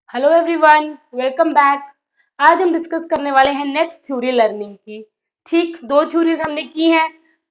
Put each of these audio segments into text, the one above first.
Hello everyone, welcome back. आज हम discuss करने वाले हैं नेक्स्ट थ्योरी लर्निंग की। ठीक, दो थ्योरीज हमने की हैं।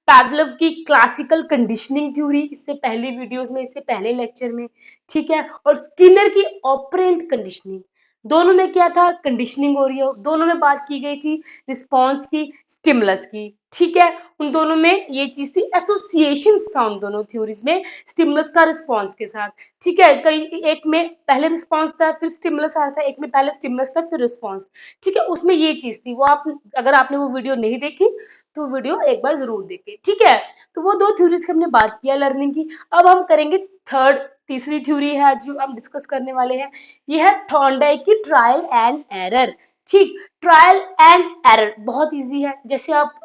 पैवलोव की क्लासिकल कंडीशनिंग थ्योरी इससे पहले वीडियोस में, इससे पहले लेक्चर में, ठीक है, और स्किनर की ऑपरेंट कंडीशनिंग। दोनों में क्या था, कंडीशनिंग हो रही है। दोनों में बात की गई थी रिस्पॉन्स की, स्टिमुलस की। ठीक है, उन दोनों में ये चीज थी, एसोसिएशन था उन दोनों थ्योरीज में स्टिमुलस का रिस्पॉन्स के साथ। ठीक है, कई एक में पहले रिस्पॉन्स था फिर स्टिमुलस आया था, एक में पहले स्टिमुलस था फिर रिस्पॉन्स। ठीक है, उसमें ये चीज थी। वो आप अगर आपने वो वीडियो नहीं देखी तो वीडियो एक बार जरूर देखें। ठीक है, तो वो दो थ्योरीज की हमने बात किया लर्निंग की। अब हम करेंगे थर्ड, तीसरी थ्योरी है आज जो हम डिस्कस करने वाले हैं। ये है थॉर्नडाइक की ट्रायल एंड एरर। ठीक, ट्रायल एंड एरर बहुत इजी है, जैसे आप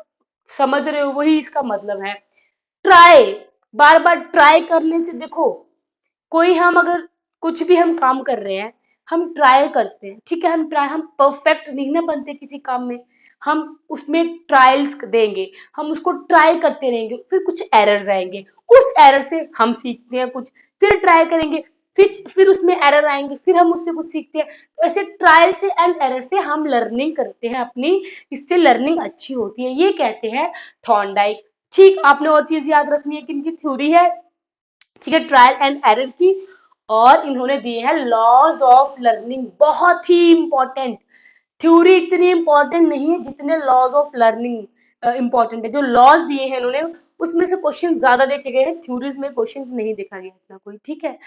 समझ रहे हो वही इसका मतलब है। ट्राई, बार बार ट्राई करने से देखो, कोई हम अगर कुछ भी हम काम कर रहे हैं, हम ट्राई करते हैं। ठीक है, हम ट्राई, हम परफेक्ट नहीं ना बनते किसी काम में, हम उसमें ट्रायल्स देंगे, हम उसको ट्राई करते रहेंगे, फिर कुछ एरर्स आएंगे, उस एरर से हम सीखते हैं कुछ, फिर ट्राई करेंगे, फिर उसमें एरर आएंगे, फिर हम उससे कुछ सीखते हैं। तो ऐसे ट्रायल से एंड एरर से हम लर्निंग करते हैं अपनी, इससे लर्निंग अच्छी होती है, ये कहते हैं थॉर्नडाइक। ठीक, आपने और चीज याद रखनी है कि इनकी थ्योरी है, ठीक है, ट्रायल एंड एरर की। और इन्होंने दिए हैं लॉज ऑफ लर्निंग, बहुत ही इंपॉर्टेंट। थ्योरी इतनी इंपॉर्टेंट नहीं है जितने लॉज ऑफ लर्निंग इंपॉर्टेंट है। जो लॉज दिए हैं इन्होंने, उसमें से क्वेश्चन ज्यादा देखे गए हैं, थ्योरीज में क्वेश्चन नहीं देखा गया इतना कोई। ठीक है,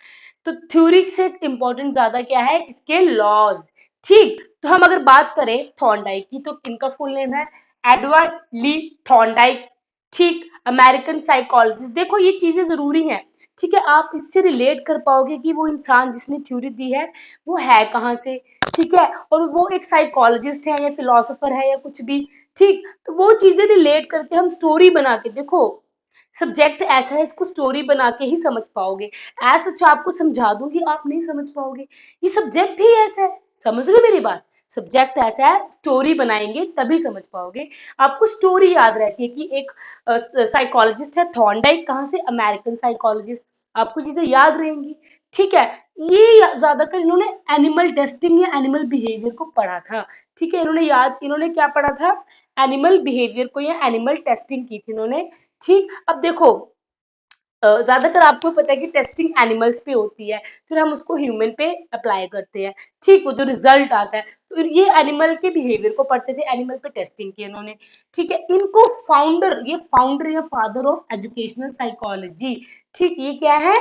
तो थ्योरी से इम्पोर्टेंट ज्यादा क्या है, इसके लॉज। ठीक, तो हम अगर बात करें थॉर्नडाइक की, तो इनका फुल नेम है एडवर्ड ली थॉर्नडाइक। ठीक, अमेरिकन साइकोलॉजिस्ट। देखो ये चीजें जरूरी हैं। ठीक है, आप इससे रिलेट कर पाओगे कि वो इंसान जिसने थ्योरी दी है वो है कहाँ से। ठीक है, और वो एक साइकोलॉजिस्ट है या फिलोसोफर है या कुछ भी। ठीक, तो वो चीजें रिलेट करके हम स्टोरी बना के, देखो सब्जेक्ट ऐसा है, इसको स्टोरी बना के ही समझ पाओगे। ऐसा सच आपको समझा दूंगी आप नहीं समझ पाओगे, ये सब्जेक्ट ही ऐसा है। समझ रहे हो मेरी बात, सब्जेक्ट ऐसा है, स्टोरी बनाएंगे तभी समझ पाओगे। आपको स्टोरी याद रहती है कि एक साइकोलॉजिस्ट है थॉर्नडाइक, कहाँ से, अमेरिकन साइकोलॉजिस्ट, आपको चीजें याद रहेंगी। ठीक है, ये ज्यादातर इन्होंने एनिमल टेस्टिंग या एनिमल बिहेवियर को पढ़ा था। ठीक है, इन्होंने क्या पढ़ा था, एनिमल बिहेवियर को या एनिमल टेस्टिंग की थी इन्होंने। ठीक, अब देखो ज्यादातर आपको पता है कि टेस्टिंग एनिमल्स पे होती है, फिर हम उसको ह्यूमन पे अप्लाई करते हैं। ठीक, वो जो रिजल्ट आता है, तो ये एनिमल के बिहेवियर को पढ़ते थे, एनिमल पे टेस्टिंग की इन्होंने। ठीक है, इनको फाउंडर या फादर ऑफ एजुकेशनल साइकोलॉजी। ठीक, ये क्या है,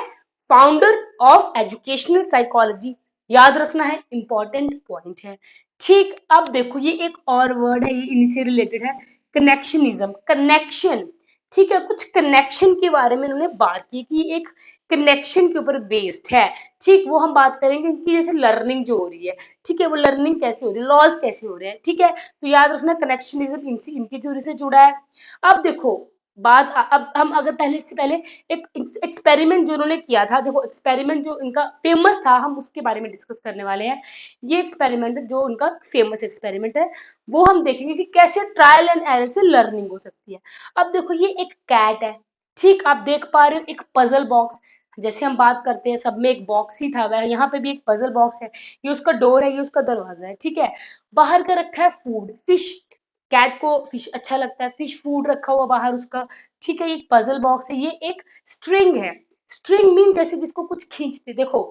फाउंडर ऑफ एजुकेशनल साइकोलॉजी, याद रखना है, इंपॉर्टेंट पॉइंट है। ठीक, अब देखो ये एक और वर्ड है, ये इनसे रिलेटेड है, कनेक्शनिज्म, कनेक्शन। ठीक है, कुछ कनेक्शन के बारे में उन्होंने बात की कि एक कनेक्शन के ऊपर बेस्ड है। ठीक, वो हम बात करेंगे कि जैसे लर्निंग जो हो रही है, ठीक है, वो लर्निंग कैसे हो रही है, लॉज कैसे हो रहे हैं। ठीक है, तो याद रखना कनेक्शनिज्म इनकी थ्योरी से जुड़ा है। अब देखो बात, अब हम अगर पहले से पहले एक एक्सपेरिमेंट जो उन्होंने किया था, देखो एक्सपेरिमेंट जो इनका फेमस था, हम उसके बारे में डिस्कस करने वाले हैं। ये एक्सपेरिमेंट जो उनका फेमस एक्सपेरिमेंट है, वो हम देखेंगे कि कैसे ट्रायल एंड एरर से लर्निंग हो सकती है। अब देखो ये एक कैट है। ठीक, आप देख पा रहे हो एक पजल बॉक्स, जैसे हम बात करते हैं सब में एक बॉक्स ही था, वह यहाँ पे भी एक पजल बॉक्स है। ये उसका डोर है, ये उसका दरवाजा है। ठीक है, बाहर का रखा है फूड, फिश, कैट को फिश अच्छा लगता है, फिश फूड रखा हुआ बाहर उसका। ठीक है, ये एक पजल बॉक्स है, ये एक स्ट्रिंग है। स्ट्रिंग मीन जैसे जिसको कुछ खींचते, देखो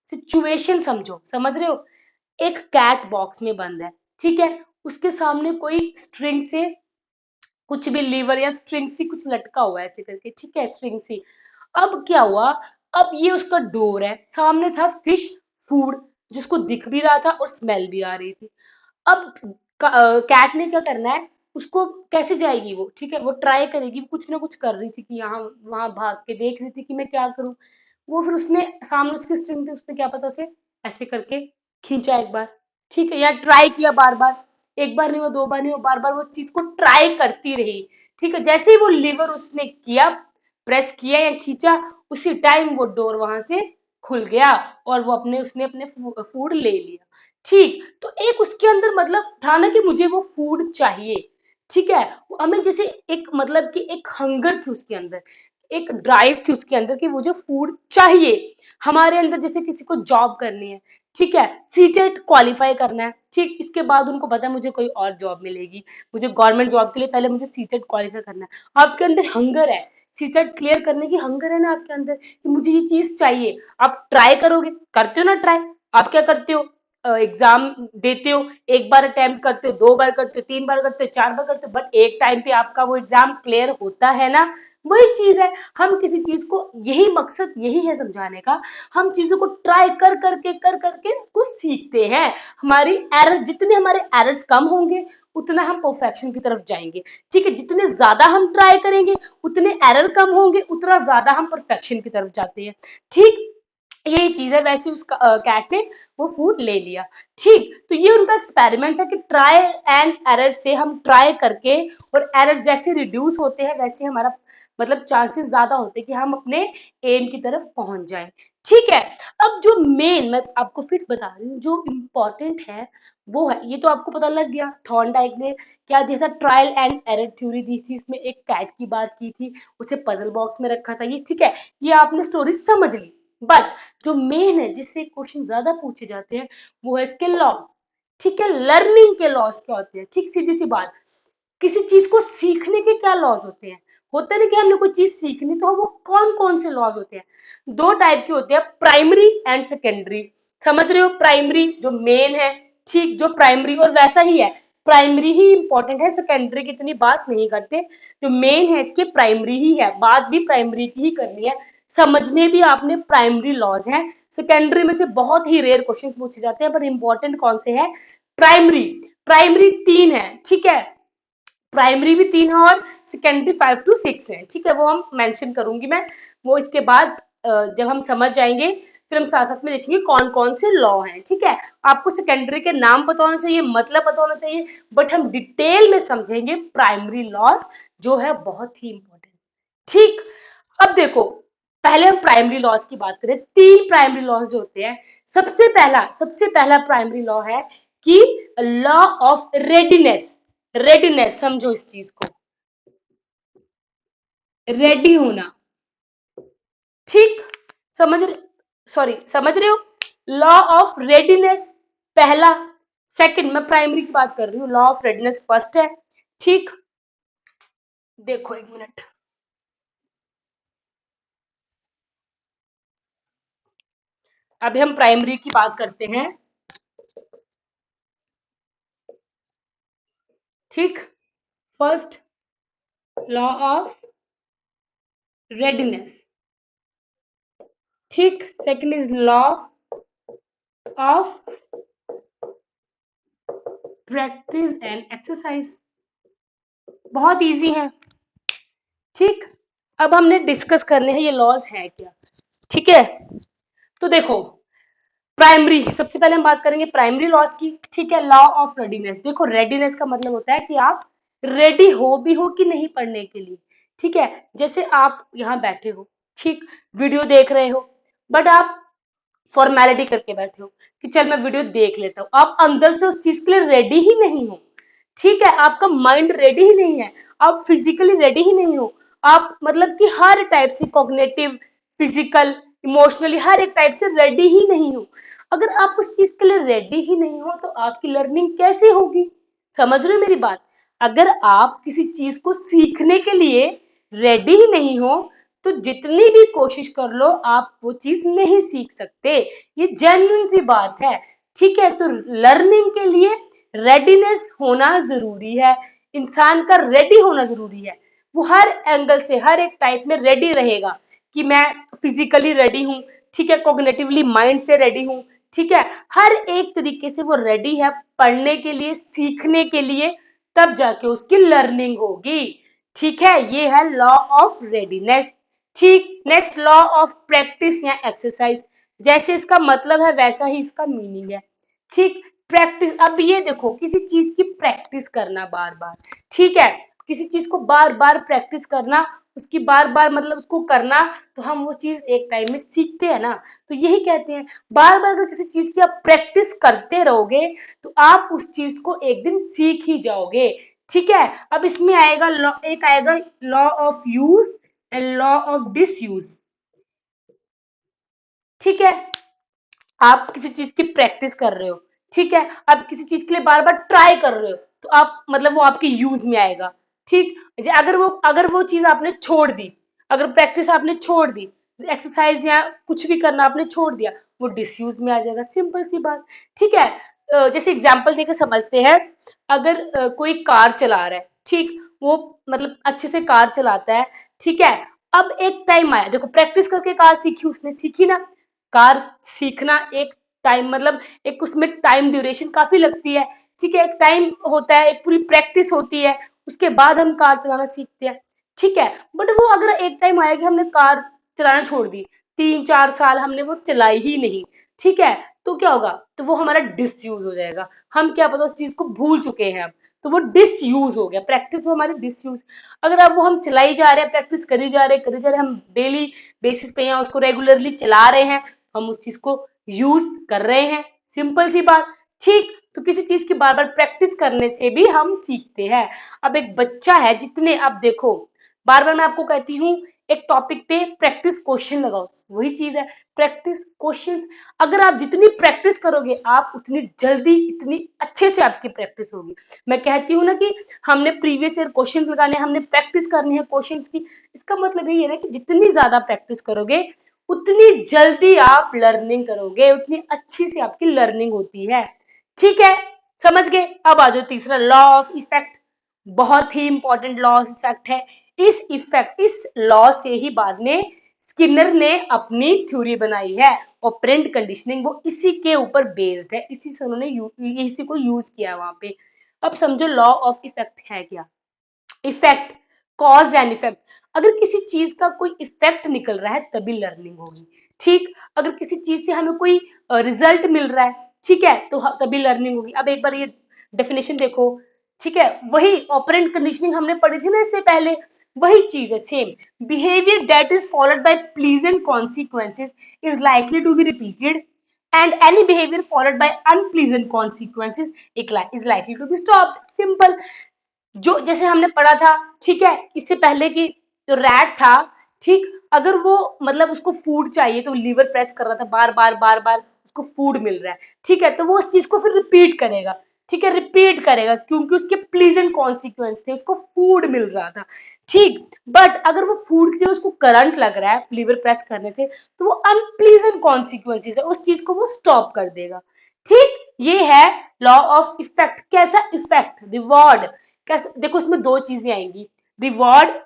सिचुएशन समझो, समझ रहे हो, एक कैट बॉक्स में बंद है। ठीक है, उसके सामने कोई स्ट्रिंग से कुछ भी लीवर या स्ट्रिंग सी कुछ लटका हुआ है ऐसे करके। ठीक है, स्ट्रिंग सी। अब क्या हुआ, अब ये उसका डोर है, सामने था फिश फूड जिसको दिख भी रहा था और स्मेल भी आ रही थी। अब कैट ने क्या करना है, उसको कैसे जाएगी वो, ठीक है, वो ट्राई करेगी, कुछ ना कुछ कर रही थी कि यहाँ वहां भाग के देख रही थी कि मैं क्या करूं। वो फिर उसने सामने उसकी स्ट्रिंग थी, उसने क्या पता उसे ऐसे करके खींचा एक बार। ठीक है, या ट्राई किया बार बार, एक बार नहीं हुआ, दो बार नहीं हुआ, बार बार वो उस चीज को ट्राई करती रही। ठीक है, जैसे ही वो लीवर उसने किया, प्रेस किया या खींचा, उसी टाइम वो डोर वहां से खुल गया और वो उसने अपने फूड ले लिया। ठीक, तो एक उसके अंदर मतलब था ना कि मुझे वो फूड चाहिए। ठीक है, हमें जैसे एक मतलब कि एक हंगर थी उसके अंदर एक ड्राइव थी उसके अंदर कि मुझे फूड चाहिए। हमारे अंदर जैसे किसी को जॉब करनी है, ठीक है, सीटेट क्वालिफाई करना है, ठीक, इसके बाद उनको पता है मुझे कोई और जॉब मिलेगी, मुझे गवर्नमेंट जॉब के लिए पहले मुझे सीटेट क्वालिफाई करना है। आपके अंदर हंगर है, सीटेट क्लियर करने की हंगर है ना आपके अंदर कि मुझे ये चीज चाहिए। आप ट्राई करोगे, करते हो ना ट्राई। आप क्या करते हो, एग्जाम देते हो, एक बार अटेम्प्ट करते हो, 2 बार करते हो, 3 बार करते हो, 4 बार करते हो, बट एक टाइम पे आपका वो एग्जाम क्लियर होता है ना। वही चीज है, हम किसी चीज को, यही मकसद यही है समझाने का, हम चीजों को ट्राई कर करके उसको सीखते हैं। हमारी एरर, जितने हमारे एरर्स कम होंगे उतना हम परफेक्शन की तरफ जाएंगे। ठीक है, जितने ज्यादा हम ट्राई करेंगे उतने एरर कम होंगे, उतना ज्यादा हम परफेक्शन की तरफ जाते हैं। ठीक, यही चीज है। वैसे उसका कैट ने वो फूड ले लिया। ठीक, तो ये उनका एक्सपेरिमेंट है कि ट्राई एंड एरर से हम ट्राई करके, और एरर जैसे रिड्यूस होते हैं वैसे हमारा मतलब चांसेस ज्यादा होते हैं कि हम अपने एम की तरफ पहुंच जाएं। ठीक है, अब जो मेन मैं आपको फिर बता रही हूँ जो इम्पोर्टेंट है वो है, ये तो आपको पता लग गया थॉर्नडाइक ने क्या दिया था, ट्रायल एंड एरर थ्योरी दी थी, इसमें एक कैट की बात की थी, उसे पजल बॉक्स में रखा था, ये ठीक है, ये आपने स्टोरी समझ ली। बट जो मेन है जिससे क्वेश्चन ज्यादा पूछे जाते हैं वो है इसके लॉस। ठीक है, लर्निंग के लॉस क्या होते हैं, ठीक, सीधी सी बात, किसी चीज को सीखने के क्या लॉज होते हैं। होता है ना कि हमने कोई चीज सीखनी, तो वो कौन कौन से लॉज होते हैं, दो टाइप के होते हैं, प्राइमरी एंड सेकेंडरी। समझ रहे हो, प्राइमरी जो मेन है, ठीक, जो प्राइमरी, और वैसा ही है, प्राइमरी ही इंपॉर्टेंट है, सेकेंडरी की इतनी बात नहीं करते। जो मेन है इसके प्राइमरी ही है, बात भी प्राइमरी की ही करनी है, समझने भी आपने प्राइमरी लॉज है। सेकेंडरी में से बहुत ही रेयर क्वेश्चन पूछे जाते हैं, पर इंपॉर्टेंट कौन से है, प्राइमरी। प्राइमरी 3 है, ठीक है, प्राइमरी भी 3 है और सेकेंडरी 5 to 6 है। ठीक है, वो हम मेंशन करूंगी मैं, वो इसके बाद जब हम समझ जाएंगे फिर हम साथ साथ में देखेंगे कौन कौन से लॉ हैं। ठीक है, आपको सेकेंडरी के नाम पता होना चाहिए, मतलब पता होना चाहिए, बट हम डिटेल में समझेंगे प्राइमरी लॉज जो है बहुत ही इंपॉर्टेंट। ठीक, अब देखो, पहले हम प्राइमरी लॉज की बात करें, 3 प्राइमरी लॉज जो होते हैं। सबसे पहला प्राइमरी लॉ है कि लॉ ऑफ रेडीनेस। रेडीनेस समझो इस चीज को, रेडी होना। ठीक, समझ रहे, सॉरी, समझ रहे हो, लॉ ऑफ रेडीनेस पहला। सेकंड, मैं प्राइमरी की बात कर रही हूँ, लॉ ऑफ रेडीनेस फर्स्ट है। ठीक, देखो एक मिनट, अभी हम प्राइमरी की बात करते हैं। ठीक, फर्स्ट, लॉ ऑफ रेडीनेस। ठीक, second is law of practice and exercise. बहुत इजी है। ठीक, अब हमने डिस्कस करने हैं ये लॉज है क्या। ठीक है, तो देखो, प्राइमरी, सबसे पहले हम बात करेंगे प्राइमरी लॉज की। ठीक है, लॉ ऑफ रेडीनेस। देखो, रेडीनेस का मतलब होता है कि आप रेडी हो भी हो कि नहीं पढ़ने के लिए। ठीक है, जैसे आप यहाँ बैठे हो, ठीक, वीडियो देख रहे हो, बट आप फॉर्मेलिटी करके बैठे हो कि चल मैं वीडियो देख लेता हूँ, आप अंदर से उस चीज के लिए रेडी ही नहीं हो। ठीक है, आपका माइंड रेडी ही नहीं है, आप फिजिकली रेडी ही नहीं हो, आप मतलब कि हर टाइप से कॉग्निटिव, फिजिकल, इमोशनली हर एक टाइप से रेडी ही नहीं हो। अगर आप उस चीज के लिए रेडी ही नहीं हो तो आपकी लर्निंग कैसे होगी। समझ रहे हो मेरी बात, अगर आप किसी चीज को सीखने के लिए रेडी ही नहीं हो तो जितनी भी कोशिश कर लो आप वो चीज नहीं सीख सकते। ये जेन्युइन सी बात है। ठीक है, तो लर्निंग के लिए रेडीनेस होना जरूरी है, इंसान का रेडी होना जरूरी है। वो हर एंगल से, हर एक टाइप में रेडी रहेगा कि मैं फिजिकली रेडी हूँ, ठीक है, कॉग्निटिवली माइंड से रेडी हूँ, ठीक है, हर एक तरीके से वो रेडी है पढ़ने के लिए, सीखने के लिए, तब जाके उसकी लर्निंग होगी। ठीक है, ये है लॉ ऑफ रेडीनेस। ठीक, नेक्स्ट, लॉ ऑफ प्रैक्टिस या एक्सरसाइज। जैसे इसका मतलब है वैसा ही इसका मीनिंग है। ठीक, प्रैक्टिस, अब ये देखो, किसी चीज की प्रैक्टिस करना बार बार, ठीक है, किसी चीज को बार बार प्रैक्टिस करना, उसकी बार बार मतलब उसको करना, तो हम वो चीज एक टाइम में सीखते हैं ना। तो यही कहते हैं, बार बार अगर किसी चीज की आप प्रैक्टिस करते रहोगे तो आप उस चीज को एक दिन सीख ही जाओगे। ठीक है, अब इसमें आएगा एक आएगा law of use, and law of disuse. ठीक है, आप किसी चीज की प्रैक्टिस कर रहे हो, ठीक है, आप किसी चीज के लिए बार बार ट्राई कर रहे हो, तो आप मतलब वो आपके यूज में आएगा। ठीक, अगर वो चीज आपने छोड़ दी, अगर प्रैक्टिस आपने छोड़ दी, एक्सरसाइज या कुछ भी करना आपने छोड़ दिया, वो डिसयूज में आ जाएगा, सिंपल सी बात। ठीक है, जैसे एग्जांपल देके समझते हैं। अगर कोई कार चला रहा है, ठीक, वो मतलब अच्छे से कार चलाता है, ठीक है। अब एक टाइम आया, देखो प्रैक्टिस करके कार सीखी, उसने सीखी ना। कार सीखना एक टाइम मतलब एक उसमें टाइम ड्यूरेशन काफी लगती है। ठीक है, एक टाइम होता है, एक पूरी प्रैक्टिस होती है, उसके बाद हम कार चलाना सीखते हैं। ठीक है, बट वो अगर एक टाइम आया कि हमने कार चलाना छोड़ दी, 3-4 साल हमने वो चलाई ही नहीं, ठीक है, तो क्या होगा, तो वो हमारा डिसयूज हो जाएगा। हम क्या पता उस चीज को भूल चुके हैं अब, तो वो डिसयूज हो गया, प्रैक्टिस हो हमारी डिसयूज। अगर अब वो हम चलाई जा रहे हैं, प्रैक्टिस करी जा रहे हैं, करी जा रहे हैं, हम डेली बेसिस पे या उसको रेगुलरली चला रहे हैं, हम उस चीज को यूज कर रहे हैं, सिंपल सी बात। ठीक, तो किसी चीज की बार बार प्रैक्टिस करने से भी हम सीखते हैं। अब एक बच्चा है, जितने आप देखो, बार बार मैं आपको कहती हूँ, एक टॉपिक पे प्रैक्टिस क्वेश्चन लगाओ, वही चीज है, प्रैक्टिस क्वेश्चंस। अगर आप जितनी प्रैक्टिस करोगे, आप उतनी जल्दी, इतनी अच्छे से आपकी प्रैक्टिस होगी। मैं कहती हूँ ना कि हमने प्रीवियस ईयर क्वेश्चंस लगाने, हमने प्रैक्टिस करनी है क्वेश्चंस की, इसका मतलब यही है ना कि जितनी ज्यादा प्रैक्टिस करोगे, उतनी जल्दी आप लर्निंग करोगे, उतनी अच्छी से आपकी लर्निंग होती है। ठीक है, समझ गए। अब आ जाओ तीसरा, लॉ ऑफ इफेक्ट। बहुत ही इंपॉर्टेंट लॉ ऑफ इफेक्ट है। इस लॉ से ही बाद में स्किनर ने अपनी थ्योरी बनाई है, ऑपरेंट कंडीशनिंग वो इसी के ऊपर बेस्ड है, इसी से उन्होंने इसी को यूज किया वहां पे। अब समझो लॉ ऑफ इफेक्ट है क्या। Effect, cause and effect. अगर किसी चीज का कोई इफेक्ट निकल रहा है तभी लर्निंग होगी। ठीक, अगर किसी चीज से हमें कोई रिजल्ट मिल रहा है, ठीक है, तो तभी लर्निंग होगी। अब एक बार ये डेफिनेशन देखो, ठीक है, वही ऑपरेंट कंडीशनिंग हमने पढ़ी थी ना इससे पहले, वही चीज है same. Behaviour that is followed by pleasant consequences is likely to be repeated, and any behaviour followed by unpleasant consequences is likely to be stopped, simple. जो जैसे हमने पढ़ा था, ठीक है, इससे पहले की जो रैट था, ठीक, अगर वो मतलब उसको फूड चाहिए, तो लीवर प्रेस कर रहा था, बार बार बार बार उसको फूड मिल रहा है, ठीक है, तो वो उस चीज को फिर रिपीट करेगा। ठीक है, रिपीट करेगा क्योंकि उसके प्लीजेंट कॉन्सिक्वेंस थे, उसको फूड मिल रहा था। ठीक, बट अगर वो फूड की जगह उसको करंट लग रहा है लीवर प्रेस करने से, तो वो अनप्लीजेंट कॉन्सिक्वेंसेस है, उस चीज को वो स्टॉप कर देगा। ठीक, ये है लॉ ऑफ इफेक्ट। कैसा इफेक्ट, रिवॉर्ड। कैसे, देखो इसमें दो चीजें आएंगी, रिवॉर्ड,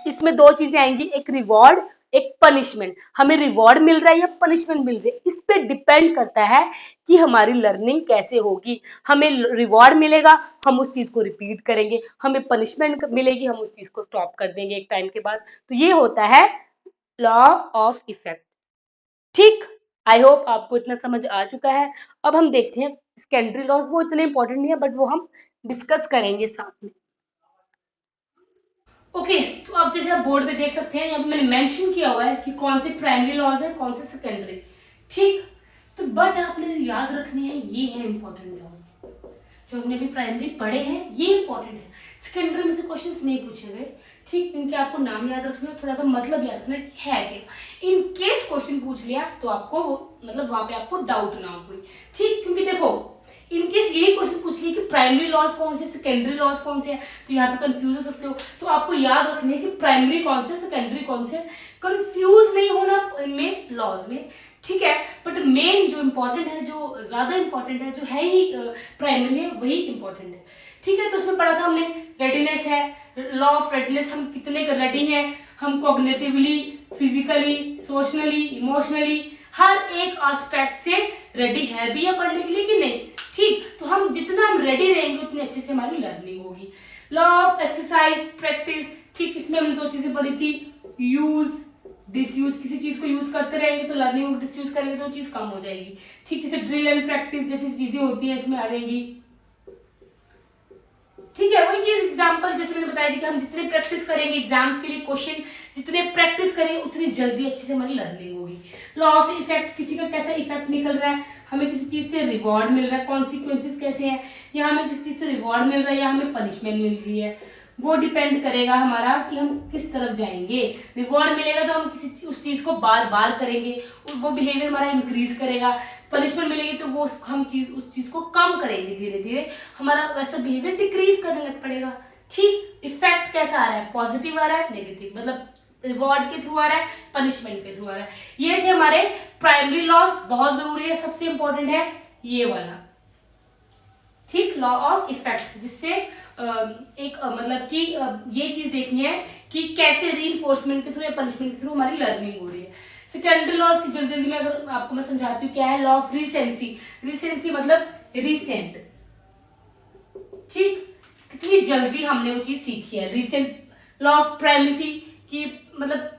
इसमें दो चीजें आएंगी, एक रिवॉर्ड, एक पनिशमेंट। हमें रिवॉर्ड मिल रहा है या पनिशमेंट मिल रही है, इस पे डिपेंड करता है कि हमारी लर्निंग कैसे होगी। हमें रिवॉर्ड मिलेगा, हम उस चीज को रिपीट करेंगे, हमें पनिशमेंट मिलेगी, हम उस चीज को स्टॉप कर देंगे एक टाइम के बाद। तो ये होता है लॉ ऑफ इफेक्ट। ठीक, आई होप आपको इतना समझ आ चुका है। अब हम देखते हैं सेकेंडरी लॉज, वो इतने इंपॉर्टेंट नहीं है, बट वो हम डिस्कस करेंगे साथ में। ओके, तो अब जैसे आप बोर्ड पे देख सकते हैं, यहाँ पे मैंने मेंशन किया हुआ है कि कौन से प्राइमरी लॉज है, कौन से सेकेंडरी। ठीक, तो बट आपने जो याद रखने हैं ये है इंपॉर्टेंट लॉज, जो हमने अभी प्राइमरी पढ़े हैं ये इंपॉर्टेंट है। सेकेंडरी में से क्वेश्चंस नहीं पूछे गए। ठीक, इनके आपको नाम याद रखना है, थोड़ा सा मतलब याद रखना है क्या। इन केस क्वेश्चन पूछ लिया तो आपको मतलब वहां पे आपको डाउट ना हो कोई। ठीक, क्योंकि देखो इनकेस यही क्वेश्चन पूछ लिया कि प्राइमरी लॉज कौन से, सेकेंडरी लॉज कौन से है, तो यहाँ पे कंफ्यूज हो सकते हो। तो आपको याद रखना है कि प्राइमरी कौन से, सेकेंडरी कौन से, कंफ्यूज नहीं होना इनमें लॉज में। ठीक है, बट मेन जो इंपॉर्टेंट है, जो ज्यादा इंपॉर्टेंट है, जो है ही प्राइमरी है, वही इंपॉर्टेंट है। ठीक है, तो उसमें पढ़ा था हमने रेडीनेस है, लॉ ऑफ रेडीनेस, हम कितने रेडी हैं, हम कॉग्निटिवली, फिजिकली, सोशनली, इमोशनली, हर एक एस्पेक्ट से रेडी है भी या पढ़ने के लिए कि नहीं। ठीक, तो हम जितना हम रेडी रहेंगे उतनी अच्छे से हमारी लर्निंग होगी। लॉ ऑफ एक्सरसाइज प्रैक्टिस, ठीक, इसमें हमने दो चीजें पढ़ी थी, यूज, डिसयूज। किसी चीज को यूज करते रहेंगे तो लर्निंग होगी, डिसयूज करेंगे तो चीज कम हो जाएगी। ठीक, जैसे ड्रिल एंड प्रैक्टिस जैसी चीजें होती है इसमें आ जाएगी। ठीक है, वही चीज एग्जांपल जैसे मैंने बताया थी कि हम जितने प्रैक्टिस करेंगे एग्जाम्स के लिए, क्वेश्चन जितने प्रैक्टिस करेंगे उतनी जल्दी अच्छे से हमारी लर्निंग होगी। लॉ ऑफ इफेक्ट, किसी का कैसा इफेक्ट निकल रहा है, हमें किसी चीज से रिवॉर्ड मिल रहा है, कॉन्सिक्वेंसेस कैसे हैं, या हमें किसी चीज से रिवॉर्ड मिल रहा है या हमें पनिशमेंट मिल रही है। वो डिपेंड करेगा हमारा कि हम किस तरफ जाएंगे। रिवॉर्ड मिलेगा तो हम उस चीज को बार बार करेंगे, वो बिहेवियर हमारा इंक्रीज करेगा। पनिशमेंट मिलेगी तो वो उस चीज को कम करेंगे, धीरे धीरे हमारा वैसा बिहेवियर डिक्रीज करने लग पड़ेगा। ठीक, इफेक्ट कैसा आ रहा है, पॉजिटिव आ रहा है, नेगेटिव, मतलब रिवॉर्ड के थ्रू आ रहा है, पनिशमेंट के थ्रू आ रहा है। ये थे हमारे प्राइमरी लॉज, बहुत जरूरी है, सबसे इंपॉर्टेंट है ये वाला। ठीक, लॉ ऑफ इफेक्ट, जिससे मतलब कि ये चीज देखनी है कि कैसे रीइंफोर्समेंट के थ्रू या पनिशमेंट के थ्रू हमारी लर्निंग हो रही है। सेकेंडरी लॉज की जल्दी जल्दी में अगर आपको मैं समझाती हूँ, क्या है लॉ ऑफ रिसेंसी। रिसेंसी मतलब रिसेंट। ठीक, कितनी जल्दी हमने वो चीज सीखी है। रिसेंट लॉ ऑफ प्राइमेसी की मतलब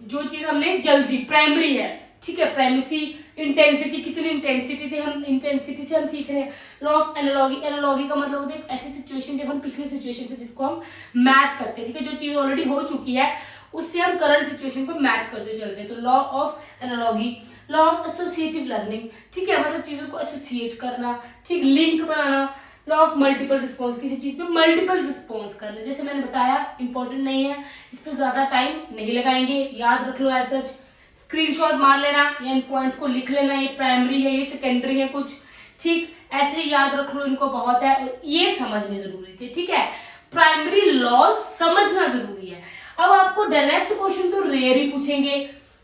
जो चीज हमने जल्दी, प्राइमरी है, ठीक है, प्राइमेसी। इंटेंसिटी, कितनी इंटेंसिटी थी, हम इंटेंसिटी से हम सीख रहे हैं। लॉ ऑफ एनालॉजी, एनालॉजी का मतलब होता है ऐसी सिचुएशन जब हम पिछली सिचुएशन से जिसको हम मैच करते हैं, ठीक है, जो चीज ऑलरेडी हो चुकी है उससे हम करंट सिचुएशन को मैच करते चलते हैं, तो law of analogy. Law of associative learning, ठीक है, मतलब चीजों को एसोसिएट करना, ठीक, link banana. Law of multiple response, किसी चीज पे मल्टीपल रिस्पॉन्स करना, जैसे मैंने बताया, इंपॉर्टेंट नहीं है, इस पर ज्यादा टाइम नहीं लगाएंगे, याद रख लो एज सच। स्क्रीनशॉट मार लेना या इन पॉइंट्स को लिख लेना, ये प्राइमरी है, ये सेकेंडरी है कुछ, ठीक, ऐसे ही याद रख लो, इनको बहुत है, ये समझने जरूरी थे, ठीक है। प्राइमरी लॉज समझना जरूरी है। अब आपको डायरेक्ट क्वेश्चन तो रेयर ही पूछेंगे,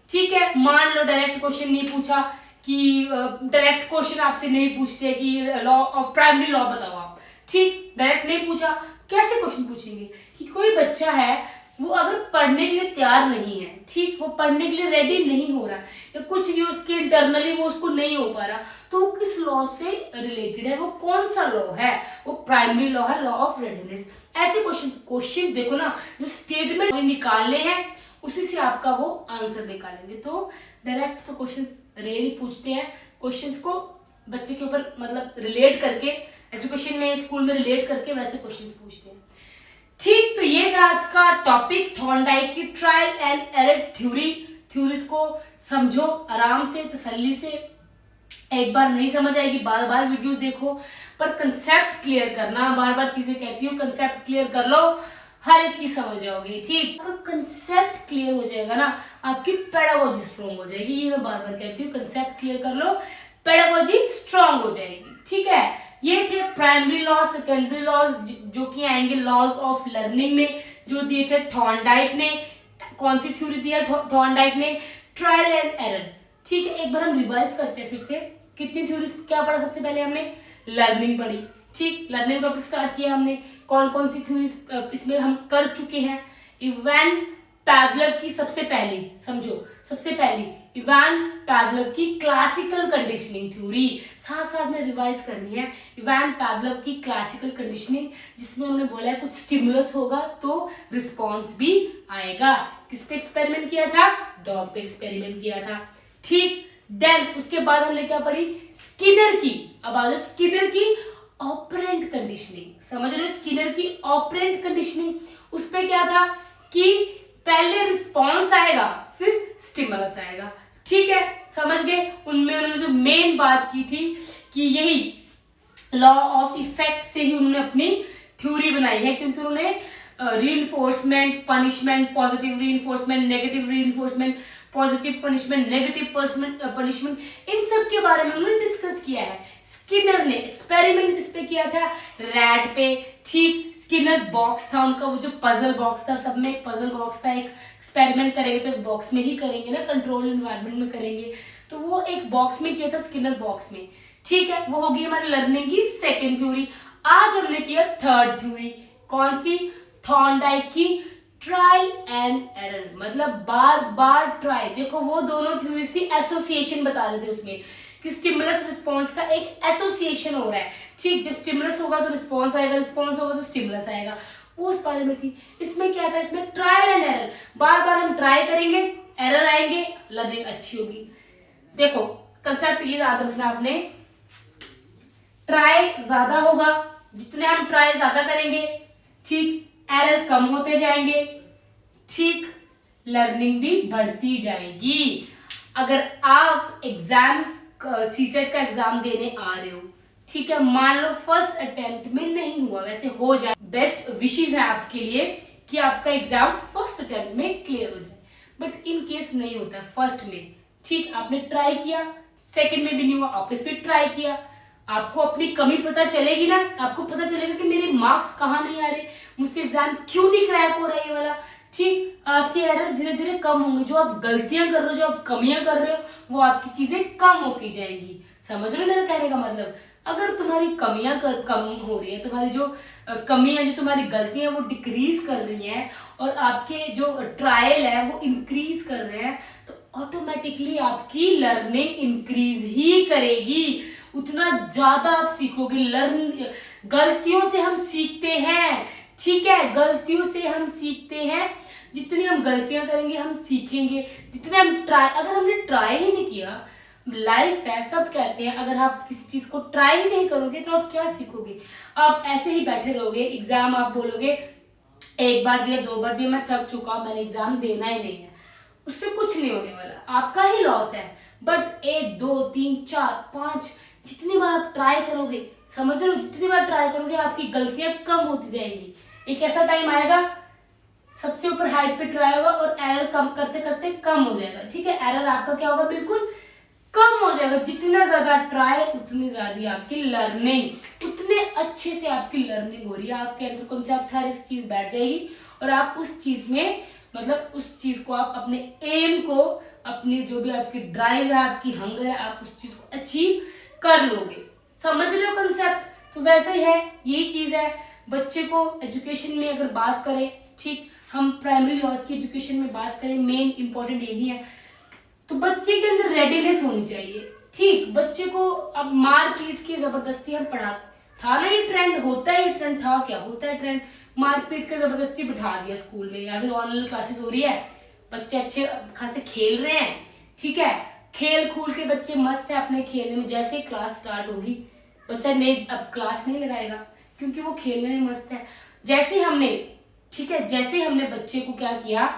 ठीक है, मान लो डायरेक्ट क्वेश्चन नहीं पूछा, कि डायरेक्ट क्वेश्चन आपसे नहीं पूछते कि लॉ ऑफ प्राइमरी लॉ बताओ आप, ठीक, डायरेक्ट नहीं पूछा, कैसे क्वेश्चन पूछेंगे कि कोई बच्चा है वो अगर पढ़ने के लिए तैयार नहीं है, ठीक, वो पढ़ने के लिए रेडी नहीं हो रहा या कुछ भी उसके इंटरनली वो उसको नहीं हो पा रहा, तो वो किस लॉ से रिलेटेड है, वो कौन सा लॉ है, वो प्राइमरी लॉ है, लॉ ऑफ रेडीनेस। ऐसे क्वेश्चन देखो ना, जो स्टेटमेंट निकालने हैं उसी से आपका वो आंसर निकालेंगे। तो डायरेक्ट तो क्वेश्चन रेयर ही पूछते हैं, क्वेश्चंस को बच्चे के ऊपर मतलब रिलेट करके, एजुकेशन में स्कूल में रिलेट करके वैसे क्वेश्चंस पूछते हैं। ठीक, तो ये था आज का टॉपिक, थॉर्नडाइक की trial and error theory. Theories को समझो आराम से, तसल्ली से, एक बार नहीं समझ आएगी बार बार वीडियोस देखो, पर कंसेप्ट क्लियर करना, बार बार चीजें कहती हूँ, कंसेप्ट क्लियर कर लो, हर एक चीज समझ जाओगे। ठीक, कंसेप्ट क्लियर हो जाएगा ना, आपकी पेडागोजी स्ट्रॉन्ग हो जाएगी, ये मैं बार बार कहती हूँ, कंसेप्ट क्लियर कर लो, पेडागोजी स्ट्रॉन्ग हो जाएगी। ठीक है, ये थे प्राइमरी लॉ, सेकेंडरी लॉज जो कि आएंगे लॉज ऑफ लर्निंग में, जो दिए थे थॉर्नडाइक ने। कौन सी थ्योरी दिया थॉर्नडाइक ने? Trial and error. ठीक है, एक बार हम रिवाइज करते हैं फिर से, कितनी थ्योरीज क्या पढ़ा? सबसे पहले हमने लर्निंग पढ़ी, ठीक, लर्निंग टॉपिक स्टार्ट किया हमने, कौन कौन सी थ्योरीज इसमें हम कर चुके हैं। इवान पैवलव की सबसे पहली, समझो, सबसे पहली इवान पैवलव की क्लासिकल कंडीशनिंग थ्योरी, साथ साथ में रिवाइज करनी है। इवान पैवलव की क्लासिकल कंडीशनिंग, जिसमें उन्होंने बोला है कुछ स्टिमुलस होगा तो रिस्पॉन्स भी आएगा। किस पे एक्सपेरिमेंट किया था? डॉग पे एक्सपेरिमेंट किया था। ठीक, देन उसके बाद हमने क्या पढ़ी? स्किनर की। अब आ जाओ स्किनर की ऑपरेंट कंडीशनिंग, समझ रहे हो? स्किनर की ऑपरेंट कंडीशनिंग, उस पे क्या था कि पहले रिस्पॉन्स आएगा फिर स्टिमुलस आएगा। ठीक है, समझ गए? उनमें उन्होंने जो मेन बात की थी कि यही लॉ ऑफ इफेक्ट से ही उन्होंने अपनी थ्योरी बनाई है, क्योंकि उन्होंने reinforcement, punishment, positive reinforcement, negative reinforcement, positive punishment, negative punishment, इन सब के बारे में उन्होंने डिस्कस किया है। स्किनर ने एक्सपेरिमेंट किस पे किया था? रैट पे। ठीक, स्किनर बॉक्स था उनका, वो जो पजल बॉक्स था, सब में एक पजल बॉक्स था। एक एक्सपेरिमेंट करेंगे तो बॉक्स में ही करेंगे ना, कंट्रोल एनवायरनमेंट में करेंगे, तो वो एक बॉक्स में किया था, स्किनर बॉक्स में। ठीक है, वो होगी हमारी लर्निंग की सेकेंड थ्योरी। आज हमने किया थर्ड थ्योरी, कौन सी? थॉर्नडाइक की ट्रायल एंड एरर, मतलब बार बार ट्राई। देखो, वो दोनों थ्योरीज की एसोसिएशन बता रहे थे उसमें कि स्टिमुलस रिस्पॉन्स का एक एसोसिएशन हो रहा है। ठीक, जब स्टिमुलस होगा तो रिस्पॉन्स आएगा, रिस्पॉन्स होगा तो स्टिमुलस आएगा, वो उस बारे में थी। इसमें क्या था? इसमें ट्रायल एंड एरर, बार बार हम ट्राई करेंगे, एरर आएंगे, लर्निंग अच्छी होगी। देखो, कंसेप्ट ये याद रखना आपने, ट्राई ज्यादा होगा, जितने हम ट्राई ज्यादा करेंगे, ठीक, एरर कम होते जाएंगे, ठीक, लर्निंग भी बढ़ती जाएगी। अगर आप एग्जाम सीटेट का एग्जाम देने आ रहे हो, ठीक है, मान लो फर्स्ट अटेम्प्ट में नहीं हुआ, वैसे हो जाए, बेस्ट विशेस हैं आपके लिए कि आपका एग्जाम फर्स्ट अटेम्प्ट में क्लियर हो जाए। बट इन केस नहीं होता फर्स्ट में, ठीक, आपने ट्राई किया, सेकंड में भी नहीं हुआ, आपने फिर ट्राई किया, आपको अपनी कमी पता चलेगी ना, आपको पता चलेगा कि मेरे मार्क्स कहाँ नहीं आ रहे, मुझसे एग्जाम क्यों नहीं क्रैक हो रहा है ये वाला, ठीक, आपके एरर धीरे धीरे कम होंगे, जो आप गलतियां कर रहे हो, जो आप कमियां कर रहे हो, वो आपकी चीजें कम होती जाएंगी। समझ रहे हो मेरा कहने का मतलब? अगर तुम्हारी कमियां कम हो रही है, तुम्हारी जो कमियां, जो तुम्हारी गलतियां वो डिक्रीज कर रही हैं और आपके जो ट्रायल है वो इंक्रीज कर रहे हैं, तो ऑटोमेटिकली आपकी लर्निंग इंक्रीज ही करेगी, उतना ज्यादा आप सीखोगे। गलतियों से हम सीखते हैं, ठीक है, गलतियों से हम सीखते हैं, जितनी हम गलतियां करेंगे हम सीखेंगे, जितने हम ट्राई, अगर हमने ट्राई ही नहीं किया, लाइफ है, सब कहते हैं अगर आप किसी चीज को ट्राई ही नहीं करोगे तो आप क्या सीखोगे? आप ऐसे ही बैठे रहोगे, एग्जाम आप बोलोगे एक बार दिया, 2 बार दिया, मैं थक चुका, मैंने एग्जाम देना ही नहीं है, उससे कुछ नहीं होने वाला, आपका ही लॉस है। बट 1 2 3 4 5 जितनी बार आप ट्राई करोगे, समझ रहे हो, जितनी बार ट्राई करोगे आपकी गलतियां कम होती जाएंगी। एक ऐसा टाइम आएगा सबसे ऊपर हाइट पे ट्राई होगा और एरर कम करते करते कम हो जाएगा, ठीक है, एरर आपका क्या होगा, बिल्कुल कम हो जाएगा। जितना ज्यादा ट्राई उतनी ज्यादा आपकी लर्निंग, उतने अच्छे से आपकी लर्निंग हो रही है, आपके अंदर कॉन्सेप्ट हर एक चीज बैठ जाएगी और आप उस चीज में, मतलब उस चीज को आप अपने एम को, अपनी जो भी आपकी ड्राइव है, आपकी हंगर है, आप उस चीज को अचीव कर लोगे। समझ रहे हो कॉन्सेप्ट? तो वैसे ही है, यही चीज है। बच्चे को एजुकेशन में अगर बात करें, ठीक, हम प्राइमरी लॉज की एजुकेशन में बात करें, मेन इंपॉर्टेंट यही है, तो बच्चे के अंदर रेडीनेस होनी चाहिए, ठीक। बच्चे को अब मार पीट के जबरदस्ती हम पढ़ा, था ना ये ट्रेंड, होता है, ये ट्रेंड था, क्या होता है ट्रेंड, मार पीट के जबरदस्ती बिठा दिया स्कूल में, या फिर ऑनलाइन क्लासेस हो रही है, बच्चे अच्छे खासे खेल रहे हैं, ठीक है, खेल खूल के बच्चे मस्त है अपने खेलने में, जैसे क्लास स्टार्ट होगी बच्चा नहीं, अब क्लास नहीं लगाएगा क्योंकि वो खेलने में मस्त है। जैसे हमने, ठीक है, जैसे हमने बच्चे को क्या किया,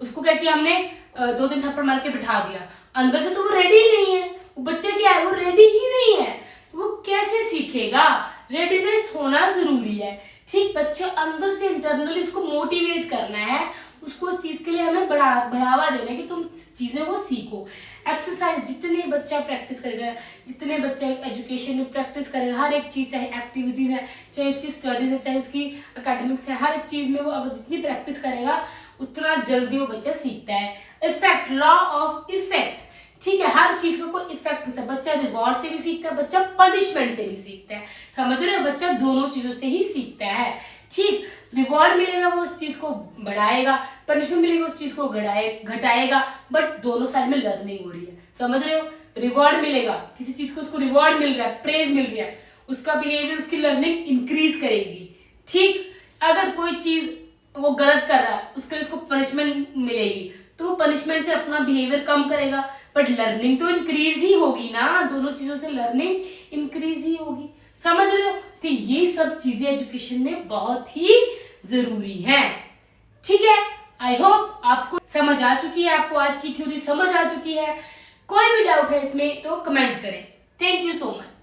उसको क्या किया हमने, 2-3 थप्पड़ मार के बिठा दिया, अंदर से तो वो रेडी ही नहीं है, वो बच्चा क्या है, वो रेडी ही नहीं है, तो वो कैसे सीखेगा? रेडीनेस होना जरूरी है, ठीक। बच्चा अंदर से इंटरनली उसको मोटिवेट करना है, उसको उस चीज के लिए हमें बढ़ावा देना है कि तुम चीजें वो सीखो। एक्सरसाइज जितने बच्चा प्रैक्टिस करेगा, जितने बच्चा एजुकेशन में प्रैक्टिस करेगा, हर एक चीज, चाहे एक्टिविटीज है, चाहे उसकी स्टडीज है, चाहे उसकी एकेडमिक्स है, हर एक चीज में वो अगर जितनी प्रैक्टिस करेगा उतना जल्दी वो बच्चा सीखता है। इफेक्ट, लॉ ऑफ इफेक्ट, ठीक है, हर चीज का कोई इफेक्ट होता है, बच्चा रिवॉर्ड से भी सीखता है, बच्चा पनिशमेंट से भी सीखता है, समझ रहे हो, बच्चा दोनों चीजों से ही सीखता है, ठीक। रिवॉर्ड मिलेगा वो उस चीज को बढ़ाएगा, पनिशमेंट मिलेगी उस चीज को घटाएगा, बट दोनों साइड में लर्निंग हो रही है, समझ रहे हो। रिवॉर्ड मिलेगा किसी चीज को, उसको रिवॉर्ड मिल रहा है, प्रेज मिल रहा है, उसका बिहेवियर, उसकी लर्निंग इंक्रीज करेगी, ठीक। अगर कोई चीज वो गलत कर रहा है, उसके लिए उसको पनिशमेंट मिलेगी, तो वो पनिशमेंट से अपना बिहेवियर कम करेगा, बट लर्निंग तो इंक्रीज ही होगी ना, दोनों चीजों से लर्निंग इंक्रीज ही होगी, समझ रहे हो। तो ये सब चीजें एजुकेशन में बहुत ही जरूरी हैं, ठीक है। आई होप आपको समझ आ चुकी है, आपको आज की थ्योरी समझ आ चुकी है। कोई भी डाउट है इसमें तो कमेंट करें। Thank you so much.